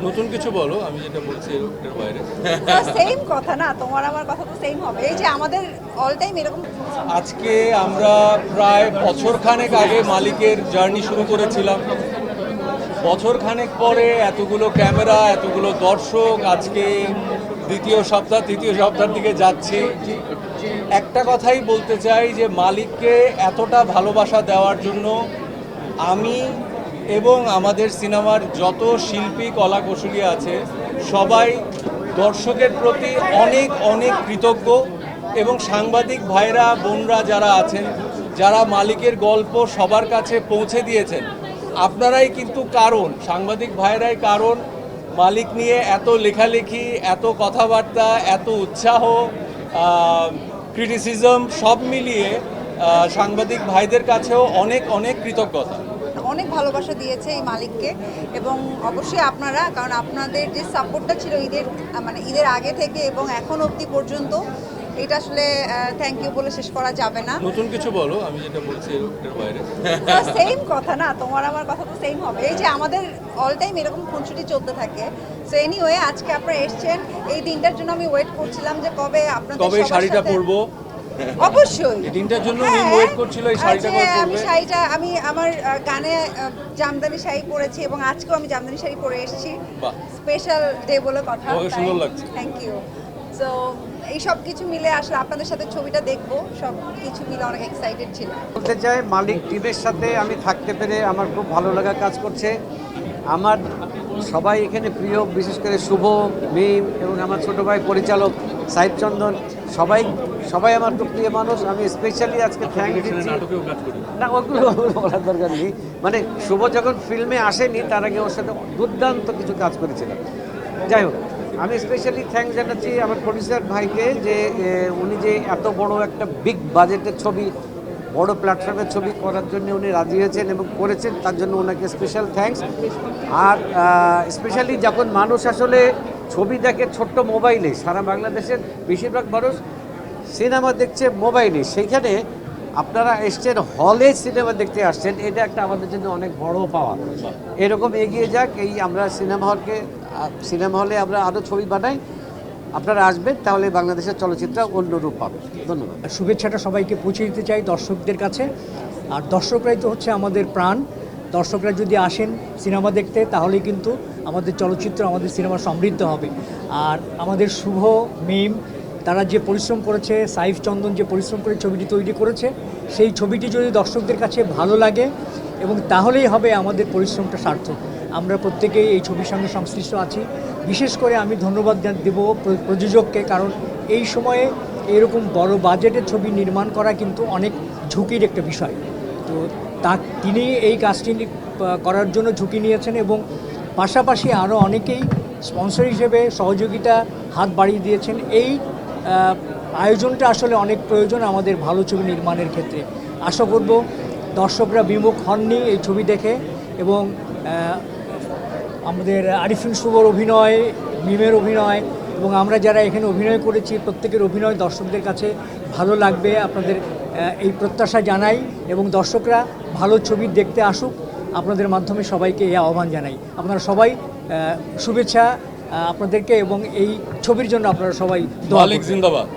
নতুন কিছু বলো, আমি যেটা বলছি এর বাইরে। সেম কথা না, তোমার আমার কথা তো সেম হবে। এই যে আমাদের অল টাইম এরকম আজকে আমরা প্রায় বছরখানেক আগে মালিকের জার্নি শুরু করেছিলাম। বছরখানেক পরে এতগুলো ক্যামেরা, এতগুলো দর্শক, আজকে তৃতীয় সপ্তাহের দিকে যাচ্ছি। একটা কথাই বলতে চাই যে মালিককে এতটা ভালোবাসা দেওয়ার জন্য আমি এবং আমাদের সিনেমার যত শিল্পী কলাকুশলী আছে সবাই দর্শকের প্রতি অনেক অনেক কৃতজ্ঞ, এবং সাংবাদিক ভাইরা বোনরা যারা আছেন, যারা মালিকের গল্প সবার কাছে পৌঁছে দিয়েছেন, আপনারাই কিন্তু কারণ, সাংবাদিক ভাইরাই কারণ মালিক নিয়ে এত লেখালেখি, এত কথাবার্তা, এত উৎসাহ, ক্রিটিসিজম সব মিলিয়ে সাংবাদিক ভাইদের কাছেও অনেক অনেক কৃতজ্ঞতা। অনেক ভালোবাসা দিয়েছে এই মালিককে, এবং অবশ্যই আপনারা, কারণ আপনাদের যে সাপোর্টটা ছিল ঈদের আগে থেকে এবং এখন অবধি পর্যন্ত, এটা আসলে থ্যাংক ইউ বলে শেষ করা যাবে না। নতুন কিছু বলো, আমি যেটা বলছি এর বাইরে। সেম কথা না, তোমার আমার কথা তো সেম হবে। এই যে আমাদের অল টাইম এরকম খুনসুটি চলতে থাকে। সো এনিওয়ে, আজকে আপনারা এসেছেন, এই দিনটার জন্য আমি ওয়েট করছিলাম যে কবে আপনাদের কবে শাড়িটা পরবো। অবশ্যই এই দিনটার জন্য আমি ওয়েট করছিল, এই শাড়িটা কবে পরবে। আমি আমার গানে জামদানি শাড়ি পরেছি, এবং আজকেও আমি জামদানি শাড়ি পরে এসেছি। স্পেশাল ডে বলে কথা। সুন্দর লাগছে। Thank you. সো এই সব কিছু মিলে আসলে আপনাদের সাথে ছবিটা দেখবো, সব কিছু মিলে অনেক এক্সাইটেড ছিলাম। বলতে চাই, মালিক টিমের সাথে আমি থাকতে পেরে আমার খুব ভালো লাগা কাজ করছে। আমার সবাই এখানে প্রিয়, বিশেষ করে শুভ, মিম এবং আমার ছোটো ভাই পরিচালক সাহিব চন্দন, সবাই আমার খুব প্রিয় মানুষ। আমি স্পেশালি আজকে থ্যাংক দিচ্ছি। না, ওগুলো বলার দরকার নেই। মানে শুভ যখন ফিল্মে আসেনি তার আগে ওর সাথে দুর্দান্ত কিছু কাজ করেছিলাম। যাই হোক, আমি স্পেশালি থ্যাঙ্কস জানাচ্ছি আমার প্রডিউসার ভাইকে, যে উনি যে এত বড় একটা বিগ বাজেটের ছবি, বড় প্ল্যাটফর্মের ছবি করার জন্য উনি রাজি হয়েছেন এবং করেছেন, তার জন্য ওনাকে স্পেশাল থ্যাঙ্কস। আর স্পেশালি যখন মানুষ আসলে ছবি দেখে ছোট্ট মোবাইলে, সারা বাংলাদেশের বেশিরভাগ মানুষ সিনেমা দেখছে মোবাইলে, সেইখানে আপনারা এসছেন, হলে সিনেমা দেখতে আসছেন, এটা একটা আমাদের জন্য অনেক বড় পাওয়া। এরকম এগিয়ে যাক, এই আমরা সিনেমা হলে আমরা আরও ছবি বানাই, আপনারা আসবেন, তাহলে বাংলাদেশের চলচ্চিত্র অন্য রূপ পাবে। ধন্যবাদ। শুভেচ্ছাটা সবাইকে পৌঁছে দিতে চাই দর্শকদের কাছে। আর দর্শকরাই তো হচ্ছে আমাদের প্রাণ। দর্শকরা যদি আসেন সিনেমা দেখতে, তাহলে কিন্তু আমাদের চলচ্চিত্র, আমাদের সিনেমা সমৃদ্ধ হবে। আর আমাদের শুভ, মিম, তারা যে পরিশ্রম করেছে, সাইফ চন্দন যে পরিশ্রম করে ছবিটি তৈরি করেছে, সেই ছবিটি যদি দর্শকদের কাছে ভালো লাগে, এবং তাহলেই হবে আমাদের পরিশ্রমটা সার্থক। আমরা প্রত্যেকেই এই ছবির সঙ্গে সংশ্লিষ্ট আছি। বিশেষ করে আমি ধন্যবাদ দেব প্রযোজককে, কারণ এই সময়ে এরকম বড় বাজেটের ছবি নির্মাণ করা কিন্তু অনেক ঝুঁকির একটা বিষয়। তো তিনি এই কাজটি করার জন্য ঝুঁকি নিয়েছেন, এবং পাশাপাশি আরও অনেকেই স্পন্সর হিসেবে সহযোগিতা হাত বাড়িয়ে দিয়েছেন। এই আয়োজনটা আসলে অনেক প্রয়োজন আমাদের ভালো ছবি নির্মাণের ক্ষেত্রে। আশা করব দর্শকরা বিমুখ হননি এই ছবি দেখে, এবং আমাদের আরিফিন শুভর অভিনয়, মিমের অভিনয়, এবং আমরা যারা এখানে অভিনয় করেছি প্রত্যেকের অভিনয় দর্শকদের কাছে ভালো লাগবে, আপনাদের এই প্রত্যাশা জানাই। এবং দর্শকরা ভালো ছবি দেখতে আসুক, আপনাদের মাধ্যমে সবাইকে এই আহ্বান জানাই। আপনারা সবাই শুভেচ্ছা আপনাদেরকে, এবং এই ছবির জন্য আপনারা সবাই দোয়া করবেন। জিন্দাবাদ।